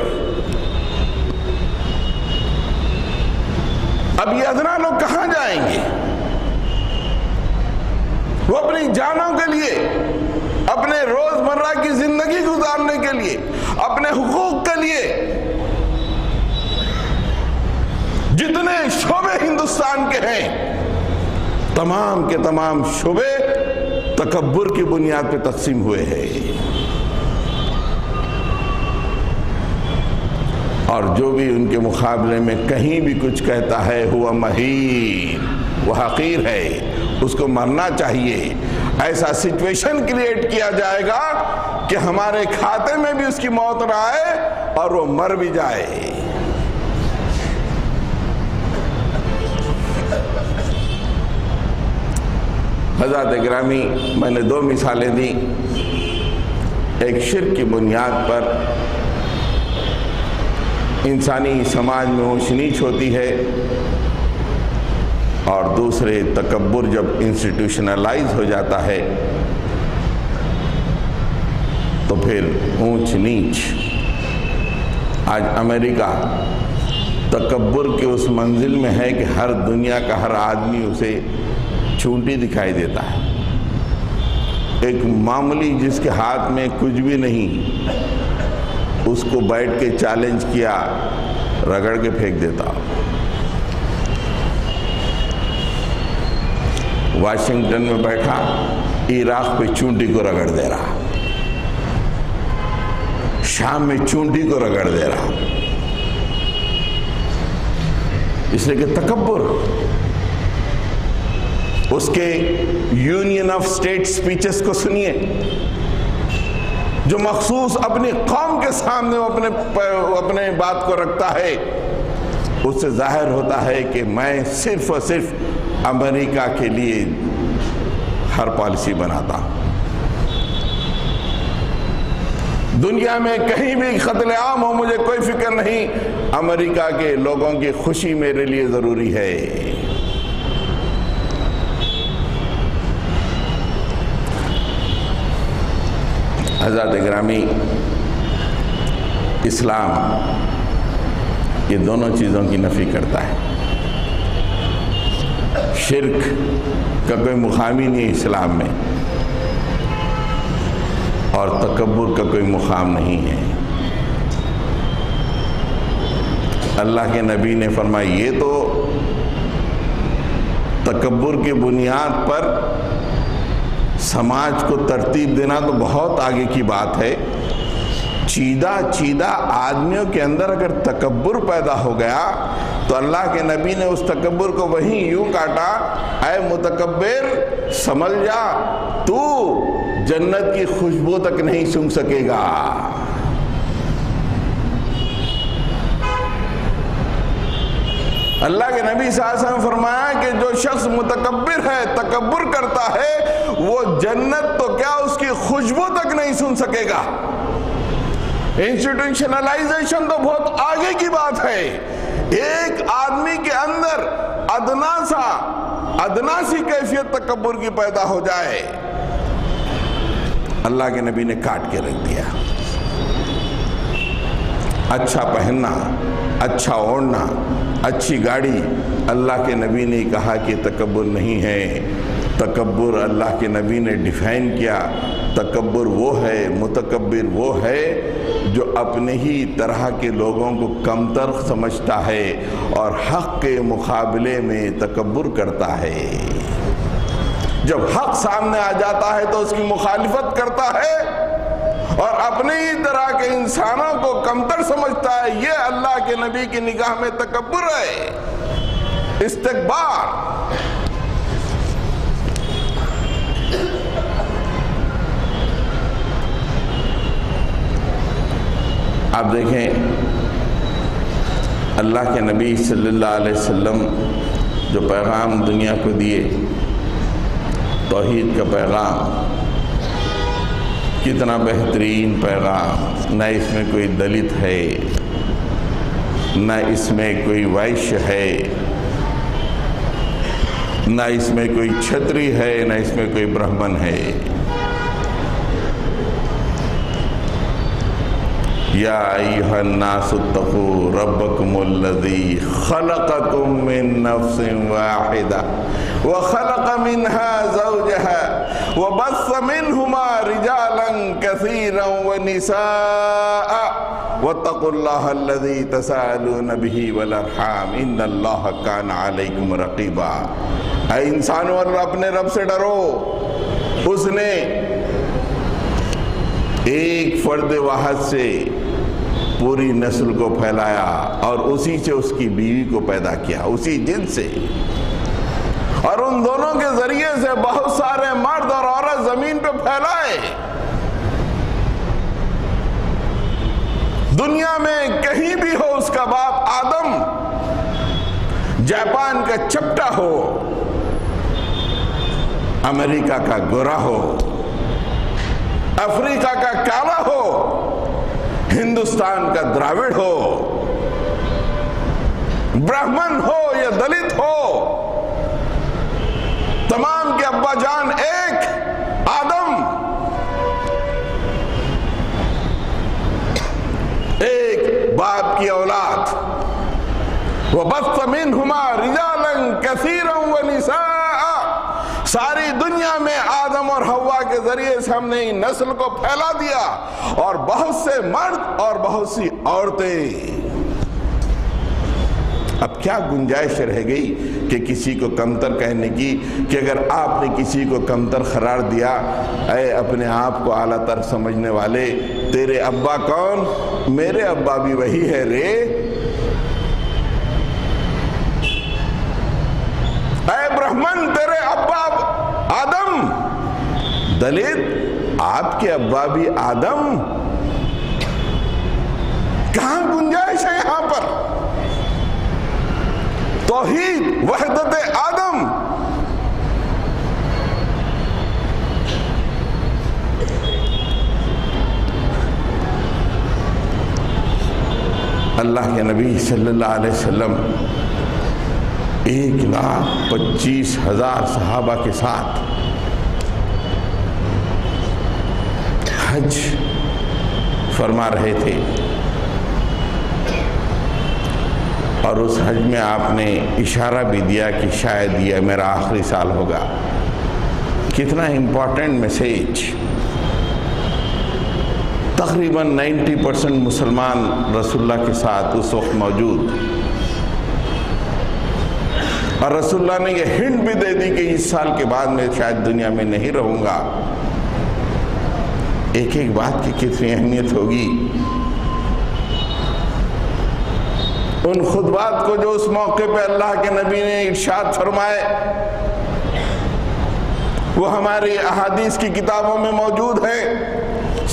اب یہ ادنا لوگ کہاں جائیں گے؟ وہ اپنی جانوں کے لیے، اپنے روزمرہ کی زندگی گزارنے کے لیے، اپنے حقوق کے لیے جتنے شعبے ہندوستان کے ہیں تمام کے تمام شعبے تکبر کی بنیاد پہ تقسیم ہوئے ہیں، اور جو بھی ان کے مقابلے میں کہیں بھی کچھ کہتا ہے ہوا مہین، وہ حقیر ہے، اس کو مرنا چاہیے۔ ایسا سچویشن کریٹ کیا جائے گا کہ ہمارے کھاتے میں بھی اس کی موت نہ آئے اور وہ مر بھی جائے۔ حضرات گرامی، میں نے 2 مثالیں دی، ایک شرک کی بنیاد پر انسانی سماج میں اونچ نیچ ہوتی ہے، اور دوسرے تکبر جب انسٹیٹیوشنلائز ہو جاتا ہے تو پھر اونچ نیچ. آج امریکہ تکبر کے اس منزل میں ہے کہ ہر دنیا کا ہر آدمی اسے چونٹی دکھائی دیتا ہے. ایک معمولی جس کے ہاتھ میں کچھ بھی نہیں اس کو بیٹھ کے چیلنج کیا, رگڑ کے پھینک دیتا. واشنگٹن میں بیٹھا عراق پہ چونٹی کو رگڑ دے رہا, شام میں چونٹی کو رگڑ دے رہا, اس لیے کہ تکبر. اس کے یونین آف اسٹیٹ سپیچز کو سنیے جو مخصوص اپنی قوم کے سامنے وہ اپنے بات کو رکھتا ہے. اس سے ظاہر ہوتا ہے کہ میں صرف اور صرف امریکہ کے لیے ہر پالیسی بناتا ہوں. دنیا میں کہیں بھی قتل عام ہو مجھے کوئی فکر نہیں, امریکہ کے لوگوں کی خوشی میرے لیے ضروری ہے. حضرات گرامی, اسلام یہ دونوں چیزوں کی نفی کرتا ہے. شرک کا کوئی مقام ہی نہیں اسلام میں, اور تکبر کا کوئی مقام نہیں ہے. اللہ کے نبی نے فرمایا یہ تو تکبر کی بنیاد پر سماج کو ترتیب دینا تو بہت آگے کی بات ہے. چیدہ آدمیوں کے اندر اگر تکبر پیدا ہو گیا تو اللہ کے نبی نے اس تکبر کو وہیں یوں کاٹا, اے متکبر سمجھ جا تو جنت کی خوشبو تک نہیں سونگھ سکے گا. اللہ کے نبی صلی اللہ علیہ وسلم فرمایا کہ جو شخص متکبر ہے, تکبر کرتا ہے, وہ جنت تو کیا اس کی خوشبو تک نہیں سن سکے گا. انسٹیٹیوشنلائزیشن تو بہت آگے کی بات ہے. ایک آدمی کے اندر ادنا سی کیفیت تکبر کی پیدا ہو جائے, اللہ کے نبی نے کاٹ کے رکھ دیا. اچھا پہننا, اچھا اوڑھنا, اچھی گاڑی, اللہ کے نبی نے کہا کہ تکبر نہیں ہے. تکبر اللہ کے نبی نے ڈیفائن کیا, تکبر وہ ہے, متکبر وہ ہے جو اپنے ہی طرح کے لوگوں کو کمتر سمجھتا ہے اور حق کے مقابلے میں تکبر کرتا ہے. جب حق سامنے آ جاتا ہے تو اس کی مخالفت کرتا ہے اور اپنے ہی طرح کے انسانوں کو کمتر سمجھتا ہے. یہ اللہ کے نبی کی نگاہ میں تکبر ہے, استکبار. آپ دیکھیں اللہ کے نبی صلی اللہ علیہ وسلم جو پیغام دنیا کو دیے, توحید کا پیغام, کتنا بہترین پیغام. نہ اس میں کوئی دلت ہے, نہ اس میں کوئی ویشیہ ہے, نہ اس میں کوئی چھتری ہے, نہ اس میں کوئی برہمن ہے. یا ایھا الناس اتقوا ربکم الذی خلقکم من نفس واحدہ وخلق منها زوجها وبث منهما رجالا كثيرا ونساء واتقوا الله الذي تساءلون به والارحام ان الله كان عليكم رقيبا. اے انسانوں اپنے رب سے ڈرو. اس نے ایک فرد واحد سے پوری نسل کو پھیلایا اور اسی سے اس کی بیوی کو پیدا کیا, اسی جن سے, اور ان دونوں کے ذریعے سے بہت سارے مرد اور عورت زمین پہ پھیلائے. دنیا میں کہیں بھی ہو اس کا باپ آدم, جاپان کا چپٹا ہو, امریکہ کا گورا ہو, افریقہ کا کالا ہو, ہندوستان کا دراوڑ ہو, برہمن ہو یا دلت ہو, ابا جان ایک آدم، ایک باپ کی اولاد، وَبَثَّ مِنْهُمَا رِجَالًا كَثِيرًا وَنِسَاءً، ساری دنیا میں آدم اور حوا کے ذریعے سے ہم نے نسل کو پھیلا دیا، اور بہت سے مرد اور بہت سی عورتیں۔ اب کیا گنجائش رہ گئی کہ کسی کو کمتر کہنے کی، کہ اگر آپ نے کسی کو کمتر قرار دیا، اے اپنے آپ کو اعلیٰ تر سمجھنے والے، تیرے ابا کون؟ میرے ابا بھی وہی ہے رے۔ اے برہمن، تیرے ابا آدم، دلت، آپ کے ابا بھی آدم۔ کہاں گنجائش ہے یہاں پر؟ توحید، وحدت آدم۔ اللہ کے نبی صلی اللہ علیہ وسلم 1,25,000 صحابہ کے ساتھ حج فرما رہے تھے، اور اس حج میں آپ نے اشارہ بھی دیا کہ شاید یہ میرا آخری سال ہوگا۔ کتنا امپورٹنٹ میسیج۔ تقریباً 90% مسلمان رسول اللہ کے ساتھ اس وقت موجود، اور رسول اللہ نے یہ ہنٹ بھی دے دی کہ اس سال کے بعد میں شاید دنیا میں نہیں رہوں گا۔ ایک ایک بات کی کتنی اہمیت ہوگی۔ ان خطبات کو جو اس موقع پہ اللہ کے نبی نے ارشاد فرمائے، وہ ہماری احادیث کی کتابوں میں موجود ہے،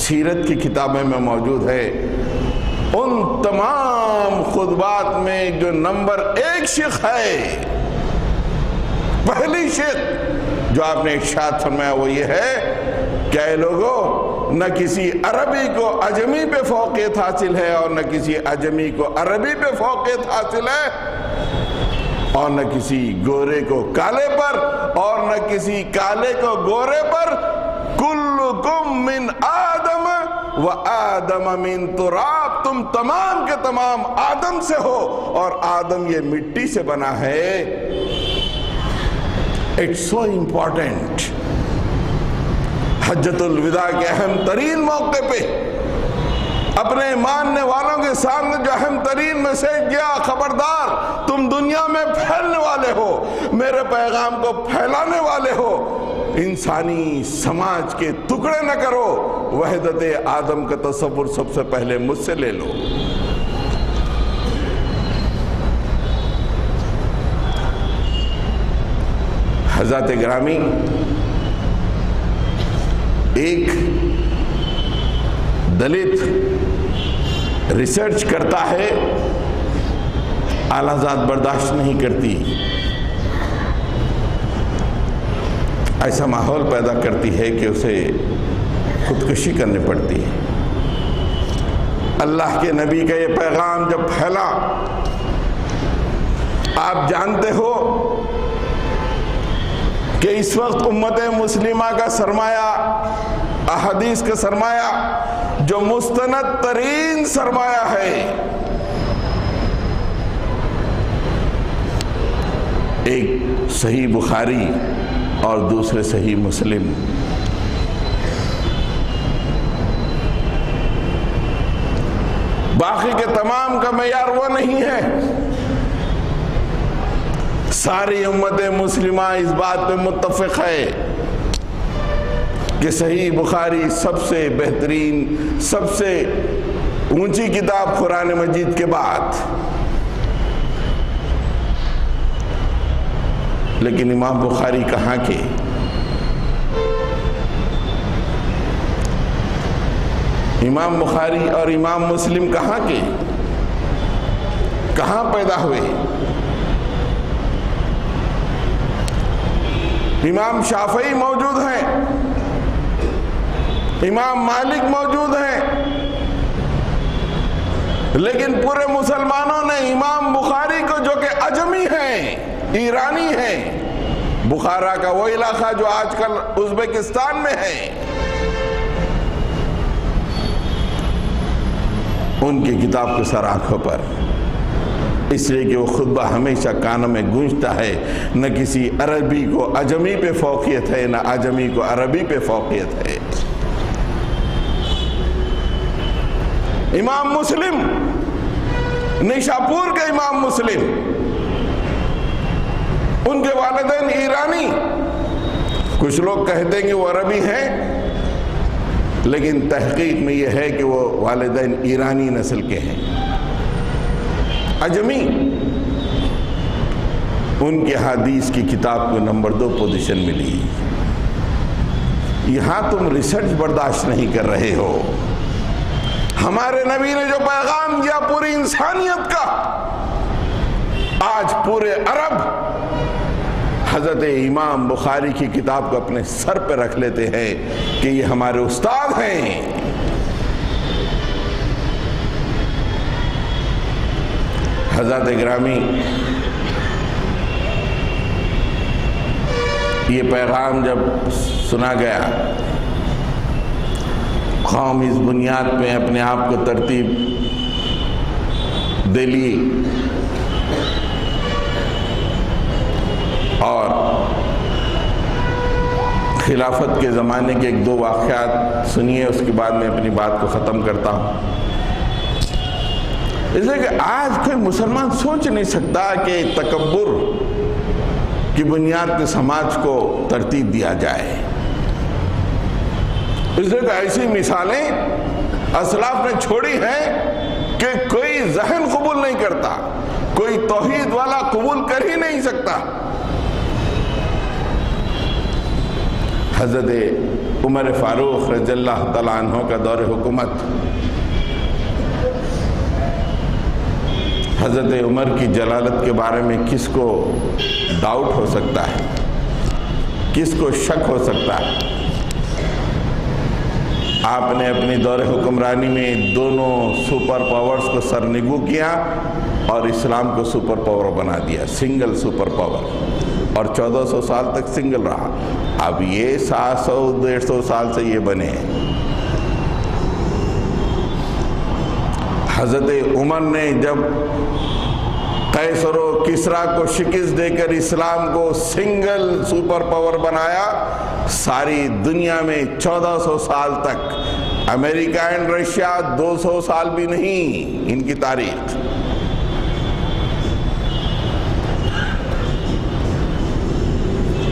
سیرت کی کتابوں میں موجود ہے۔ ان تمام خطبات میں جو نمبر 1 شق ہے، پہلی شق جو آپ نے ارشاد فرمایا وہ یہ ہے کہ اے لوگوں، نہ کسی عربی کو عجمی پہ فوقیت حاصل ہے، اور نہ کسی عجمی کو عربی پہ فوقیت حاصل ہے، اور نہ کسی گورے کو کالے پر، اور نہ کسی کالے کو گورے پر۔ کلکم من آدم و آدم من تراب، تم تمام کے تمام آدم سے ہو، اور آدم یہ مٹی سے بنا ہے۔ It's so important۔ حجۃ الوداع کے اہم ترین موقع پہ اپنے ماننے والوں کے سامنے جو اہم ترین میسیج دیا، خبردار تم دنیا میں پھیلنے والے ہو، میرے پیغام کو پھیلانے والے ہو، انسانی سماج کے ٹکڑے نہ کرو، وحدت آدم کا تصور سب سے پہلے مجھ سے لے لو۔ حضرات گرامی، ایک دلت ریسرچ کرتا ہے، اعلیٰ ذات برداشت نہیں کرتی، ایسا ماحول پیدا کرتی ہے کہ اسے خودکشی کرنی پڑتی ہے۔ اللہ کے نبی کا یہ پیغام جب پھیلا، آپ جانتے ہو کہ اس وقت امت مسلمہ کا سرمایہ، احادیث کا سرمایہ جو مستند ترین سرمایہ ہے، ایک صحیح بخاری اور دوسرے صحیح مسلم۔ باقی کے تمام کا معیار وہ نہیں ہے۔ ساری امت مسلمہ اس بات پہ متفق ہے کہ صحیح بخاری سب سے بہترین، سب سے اونچی کتاب قرآن مجید کے بعد۔ لیکن امام بخاری کہاں کے؟ امام بخاری اور امام مسلم کہاں کے؟ کہاں پیدا ہوئے؟ امام شافعی موجود ہیں، امام مالک موجود ہیں، لیکن پورے مسلمانوں نے امام بخاری کو، جو کہ عجمی ہیں، ایرانی ہیں، بخارا کا وہ علاقہ جو آج کل ازبکستان میں ہے، ان کی کتاب کو سر آنکھوں پر، اس لیے کہ وہ خطبہ ہمیشہ کانوں میں گونجتا ہے، نہ کسی عربی کو عجمی پہ فوقیت ہے، نہ عجمی کو عربی پہ فوقیت ہے۔ امام مسلم، نیشاپور کے امام مسلم، ان کے والدین ایرانی، کچھ لوگ کہتے ہیں کہ وہ عربی ہیں، لیکن تحقیق میں یہ ہے کہ وہ والدین ایرانی نسل کے ہیں، عجمی۔ ان کے حدیث کی کتاب کو نمبر 2 پوزیشن ملی۔ یہاں تم ریسرچ برداشت نہیں کر رہے ہو۔ ہمارے نبی نے جو پیغام دیا پوری انسانیت کا، آج پورے عرب حضرت امام بخاری کی کتاب کو اپنے سر پہ رکھ لیتے ہیں کہ یہ ہمارے استاد ہیں۔ حضرت گرامی، یہ پیغام جب سنا گیا، قوم اس بنیاد پہ اپنے آپ کو ترتیب دے لی اور خلافت کے زمانے کے 1-2 واقعات سنیے، اس کے بعد میں اپنی بات کو ختم کرتا ہوں۔ اس لیے کہ آج کوئی مسلمان سوچ نہیں سکتا کہ تکبر کی بنیاد پہ سماج کو ترتیب دیا جائے۔ اس لیے کہ ایسی مثالیں اسلاف نے چھوڑی ہیں کہ کوئی ذہن قبول نہیں کرتا، کوئی توحید والا قبول کر ہی نہیں سکتا۔ حضرت عمر فاروق رضی اللہ تعالیٰ عنہ کا دور حکومت، حضرت عمر کی جلالت کے بارے میں کس کو ڈاؤٹ ہو سکتا ہے، کس کو شک ہو سکتا ہے؟ آپ نے اپنی دور حکمرانی میں دونوں سپر پاورز کو سرنگو کیا اور اسلام کو سپر پاور بنا دیا، سنگل سپر پاور، اور 1400 سال تک سنگل رہا۔ اب یہ 700-150 سال سے یہ بنے ہیں۔ حضرت عمر نے جب قیصر و کسریٰ کو شکست دے کر اسلام کو سنگل سپر پاور بنایا، ساری دنیا میں 1400 سال تک، امریکہ اینڈ رشیا 200 سال بھی نہیں ان کی تاریخ۔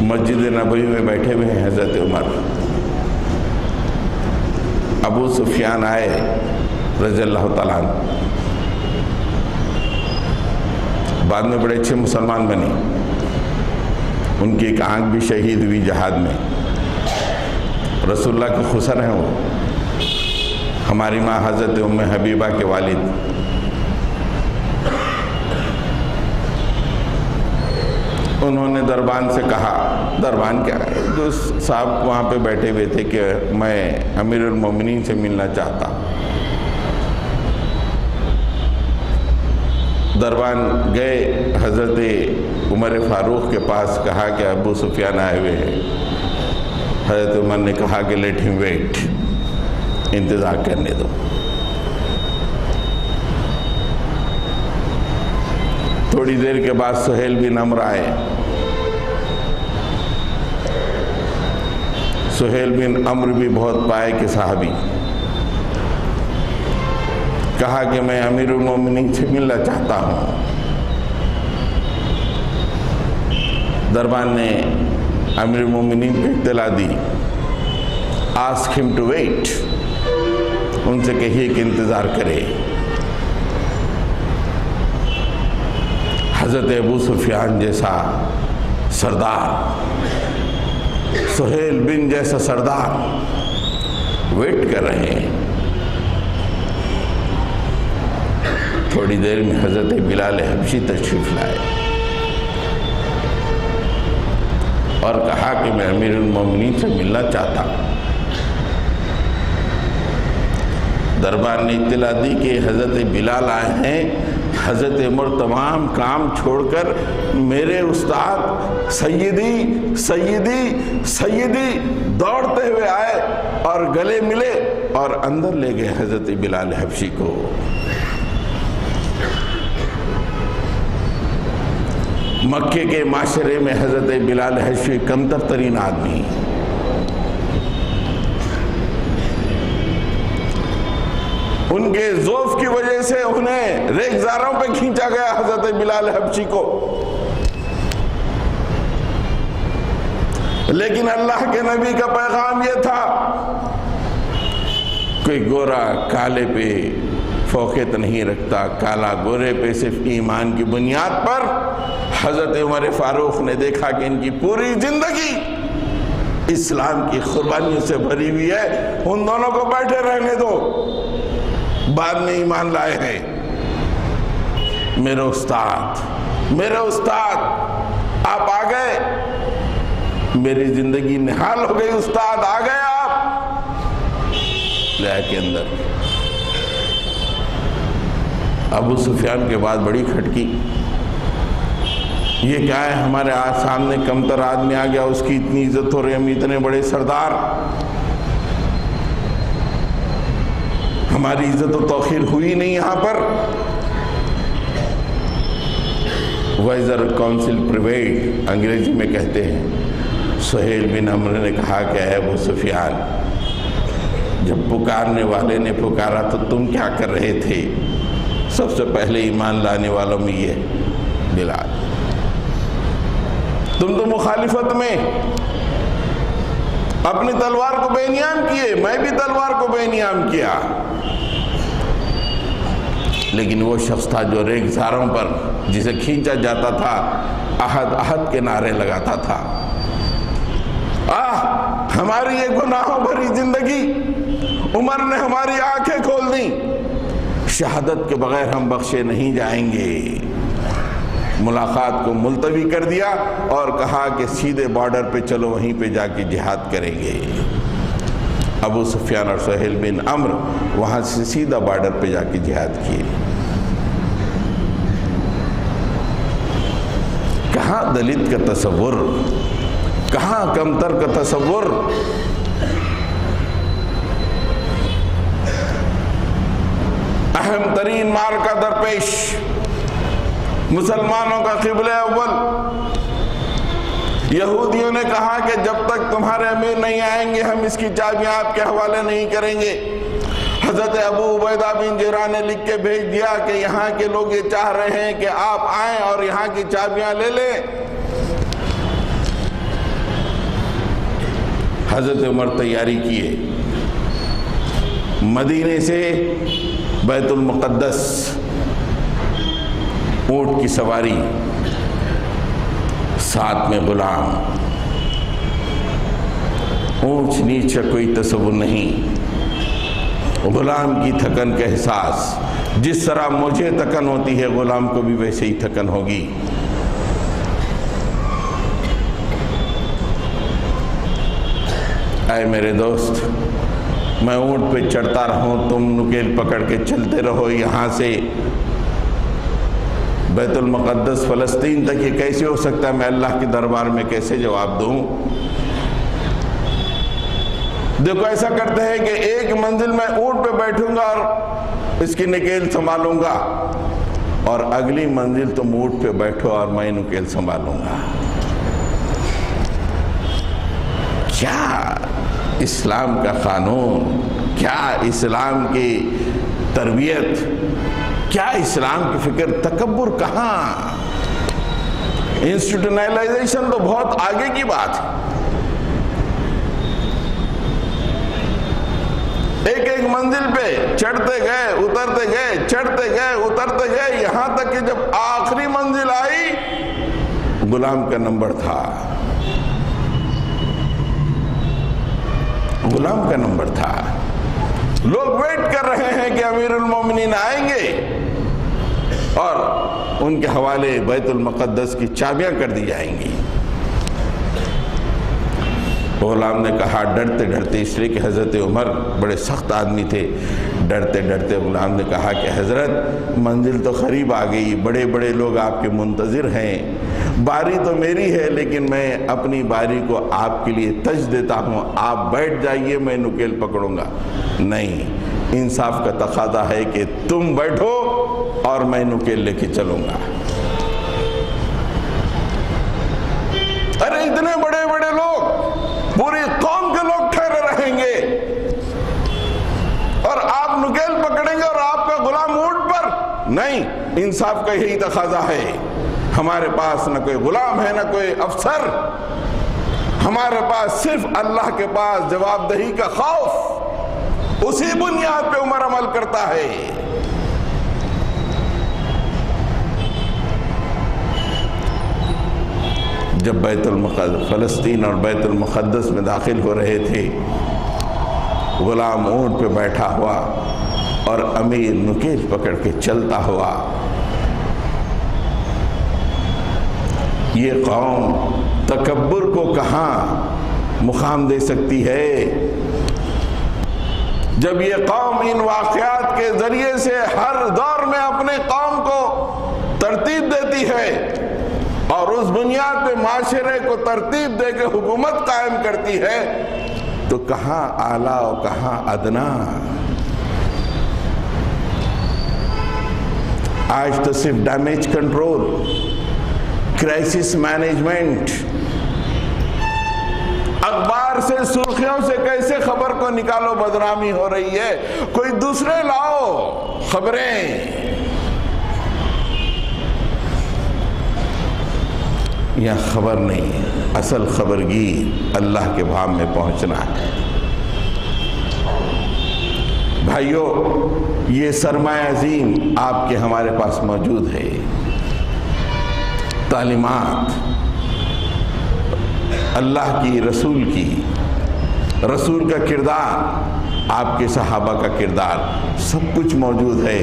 مسجد نبوی میں بیٹھے ہوئے ہیں حضرت عمر، ابو سفیان آئے رضی اللہ تعالیٰ عنہ، بعد میں بڑے اچھے مسلمان بنے، ان کی ایک آنکھ بھی شہید ہوئی جہاد میں، رسول اللہ کے خسر ہیں وہ، ہماری ماں حضرت ام حبیبہ کے والد۔ انہوں نے دربان سے کہا، دربان کیا ہے، جو صاحب وہاں پہ بیٹھے ہوئے تھے، کہ میں امیر المومنین سے ملنا چاہتا۔ دربان گئے حضرت عمر فاروق کے پاس، کہا کہ ابو سفیان آئے ہوئے ہیں۔ حضرت عمر نے کہا کہ لیٹ ہم ویٹ، انتظار کرنے دو۔ تھوڑی دیر کے بعد سہیل بن عمرو آئے۔ سہیل بن عمرو بھی بہت پائے کے صحابی، کہا کہ میں امیر المومنین سے ملنا چاہتا ہوں۔ دربان نے امیر المومنین کو اطلاع دی، آسک ہم ٹو ویٹ، ان سے کہیے کہ انتظار کرے۔ حضرت ابو سفیان جیسا سردار، سہیل بن جیسا سردار ویٹ کر رہے ہیں۔ تھوڑی دیر میں حضرت بلال حبشی تشریف لائے اور کہا کہ میں امیر المومنین سے ملنا چاہتا ہوں۔ دربار نے اطلاع دی کہ حضرت بلال آئے ہیں، حضرت عمر تمام کام چھوڑ کر میرے استاد سیدی سیدی سیدی دوڑتے ہوئے آئے اور گلے ملے اور اندر لے گئے حضرت بلال حبشی کو. مکے کے معاشرے میں حضرت بلال حبشی کمتر ترین آدمی، ان کے ذوف کی وجہ سے انہیں ریگزاروں پہ کھینچا گیا حضرت بلال حبشی کو. لیکن اللہ کے نبی کا پیغام یہ تھا کہ گورا کالے پہ فوقیت نہیں رکھتا، کالا گورے پہ صرف ایمان کی بنیاد پر. حضرت عمر فاروق نے دیکھا کہ ان کی پوری زندگی اسلام کی قربانیوں سے بھری ہوئی ہے، ان دونوں کو بیٹھے رہنے دو، بعد میں ایمان لائے ہیں. میرے استاد آپ آ گئے، میری زندگی نحال ہو گئی، استاد آ گئے آپ. لے کے اندر ابو سفیان کے بعد بڑی کھٹکی، یہ کیا ہے ہمارے سامنے کمتر آدمی آ گیا، اس کی اتنی عزت ہو رہی، ہم اتنے بڑے سردار، ہماری عزت و توقیر ہوئی نہیں یہاں پر. وائزر کونسل پریویٹ انگریزی میں کہتے ہیں. سہیل بن عمرو نے کہا کہ اے ابو سفیان، جب پکارنے والے نے پکارا تو تم کیا کر رہے تھے؟ سب سے پہلے ایمان لانے والوں میں یہ بلال، تم تو مخالفت میں اپنی تلوار کو بے نیام کیے، میں بھی تلوار کو بے نیام کیا. لیکن وہ شخص تھا جو ریگزاروں پر جسے کھینچا جاتا تھا احد احد کے نعرے لگاتا تھا. ہماری یہ گناہوں بھری زندگی، عمر نے ہماری آنکھیں کھول دیں، شہادت کے بغیر ہم بخشے نہیں جائیں گے. ملاقات کو ملتوی کر دیا اور کہا کہ سیدھے بارڈر پہ چلو، وہیں پہ جا کے جہاد کریں گے. ابو سفیان اور سہیل بن عمرو وہاں سے سیدھا بارڈر پہ جا کے جہاد کیے. کہاں دلت کا تصور، کہاں کمتر کا تصور. اہم ترین معرکہ درپیش، مسلمانوں کا قبلہ اول. یہودیوں نے کہا کہ جب تک تمہارے امیر نہیں آئیں گے ہم اس کی چابیاں آپ کے حوالے نہیں کریں گے. حضرت ابو عبیدہ بن جراح نے لکھ کے بھیج دیا کہ یہاں کے لوگ یہ چاہ رہے ہیں کہ آپ آئیں اور یہاں کی چابیاں لے لیں. حضرت عمر تیاری کیے، مدینے سے بیت المقدس اونٹ کی سواری، ساتھ میں غلام، اونچ نیچ کا کوئی تصور نہیں. غلام کی تھکن کا احساس، جس طرح مجھے تھکن ہوتی ہے غلام کو بھی ویسے ہی تھکن ہوگی. اے میرے دوست، میں اونٹ پہ چڑھتا رہوں، تم نکیل پکڑ کے چلتے رہو یہاں سے بیت المقدس فلسطین تک، یہ کیسے ہو سکتا ہے؟ میں اللہ کے دربار میں کیسے جواب دوں؟ دیکھو ایسا کرتے ہیں کہ ایک منزل میں اونٹ پہ بیٹھوں گا اور اس کی نکیل سنبھالوں گا، اور اگلی منزل تم اونٹ پہ بیٹھو اور میں نکیل سنبھالوں گا. کیا اسلام کا قانون، کیا اسلام کی تربیت، کیا اسلام کی فکر! تکبر کہاں! انسٹیٹیوشنلائزیشن تو بہت آگے کی بات ہے. ایک ایک منزل پہ چڑھتے گئے اترتے گئے، چڑھتے گئے اترتے گئے، یہاں تک کہ جب آخری منزل آئی غلام کا نمبر تھا، غلام کا نمبر تھا. لوگ ویٹ کر رہے ہیں کہ امیر المومنین آئیں گے اور ان کے حوالے بیت المقدس کی چابیاں کر دی جائیں گی. غلام نے کہا ڈرتے ڈرتے، اس لیے کہ حضرت عمر بڑے سخت آدمی تھے، ڈرتے ڈرتے غلام نے کہا کہ حضرت منزل تو قریب آ گئی، بڑے بڑے لوگ آپ کے منتظر ہیں، باری تو میری ہے لیکن میں اپنی باری کو آپ کے لیے تج دیتا ہوں، آپ بیٹھ جائیے، میں نکیل پکڑوں گا۔ نہیں، انصاف کا تقاضا ہے کہ تم بیٹھو اور میں نکیل لے کے چلوں گا۔ ارے اتنے بڑے بڑے لوگ، پوری قوم کے لوگ ٹھہرے رہیں گے اور آپ نکیل پکڑیں گے اور آپ کا غلام اونٹ پر؟ نہیں، انصاف کا یہی تقاضا ہے۔ ہمارے پاس نہ کوئی غلام ہے نہ کوئی افسر، ہمارے پاس صرف اللہ کے پاس جواب دہی کا خوف، اسی بنیاد پہ عمر عمل کرتا ہے۔ جب بیت المقدس، فلسطین اور بیت المقدس میں داخل ہو رہے تھے، غلام اونٹ پہ بیٹھا ہوا اور امیر نکیل پکڑ کے چلتا ہوا۔ یہ قوم تکبر کو کہاں مقام دے سکتی ہے؟ جب یہ قوم ان واقعات کے ذریعے سے ہر دور میں اپنے قوم کو ترتیب دیتی ہے اور اس بنیاد پہ معاشرے کو ترتیب دے کے حکومت قائم کرتی ہے، تو کہاں اعلیٰ اور کہاں ادنا؟ آج تو صرف ڈیمیج کنٹرول، کرائسس مینجمنٹ، اخبار سے سرخیوں سے کیسے خبر کو نکالو بدنامی ہو رہی ہے، کوئی دوسرے لاؤ خبریں۔ یہاں خبر نہیں ہے، اصل خبرگیر اللہ کے بھام میں پہنچنا ہے۔ بھائیو، یہ سرمایہ عظیم آپ کے ہمارے پاس موجود ہے، تعلیمات اللہ کی، رسول کا کردار، آپ کے صحابہ کا کردار، سب کچھ موجود ہے۔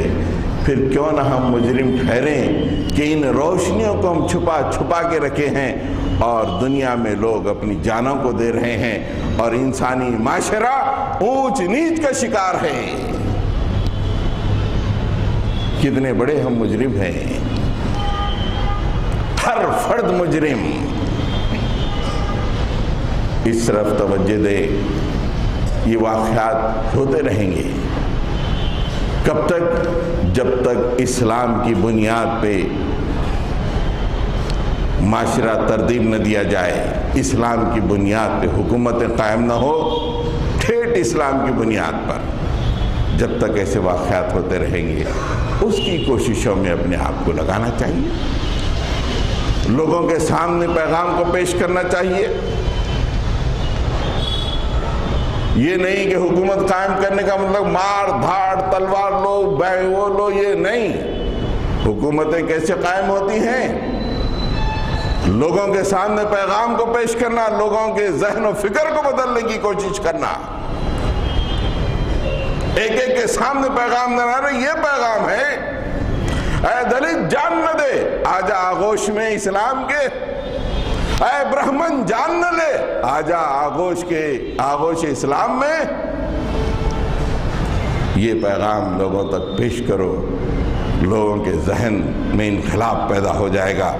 پھر کیوں نہ ہم مجرم ٹھہریں کہ ان روشنیوں کو ہم چھپا چھپا کے رکھے ہیں اور دنیا میں لوگ اپنی جانوں کو دے رہے ہیں اور انسانی معاشرہ اونچ نیچ کا شکار ہے۔ کتنے بڑے ہم مجرم ہیں، ہر فرد مجرم۔ اس طرف توجہ دے، یہ واقعات ہوتے رہیں گے۔ کب تک؟ جب تک اسلام کی بنیاد پہ معاشرہ ترتیب نہ دیا جائے، اسلام کی بنیاد پہ حکومتیں قائم نہ ہو، ٹھیٹ اسلام کی بنیاد پر، جب تک ایسے واقعات ہوتے رہیں گے، اس کی کوششوں میں اپنے آپ کو لگانا چاہیے، لوگوں کے سامنے پیغام کو پیش کرنا چاہیے۔ یہ نہیں کہ حکومت قائم کرنے کا مطلب مار دھاڑ، تلوار لو، وہ لو، یہ نہیں۔ حکومتیں کیسے قائم ہوتی ہیں؟ لوگوں کے سامنے پیغام کو پیش کرنا، لوگوں کے ذہن و فکر کو بدلنے کی کوشش کرنا، ایک ایک کے سامنے پیغام دینا۔ رہے یہ پیغام ہے، اے دلت جان نہ دے، آجا آغوش میں اسلام کے، اے برہمن جان نہ لے، آجا آغوش اسلام میں۔ یہ پیغام لوگوں تک پیش کرو، لوگوں کے ذہن میں انقلاب پیدا ہو جائے گا۔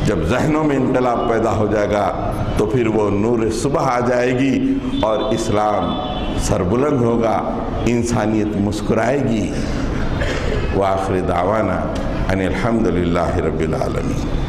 جب ذہنوں میں انقلاب پیدا ہو جائے گا تو پھر وہ نور صبح آ جائے گی اور اسلام سربلند ہوگا، انسانیت مسکرائے گی۔ وآخر دعوانا ان الحمدللہ رب العالمین۔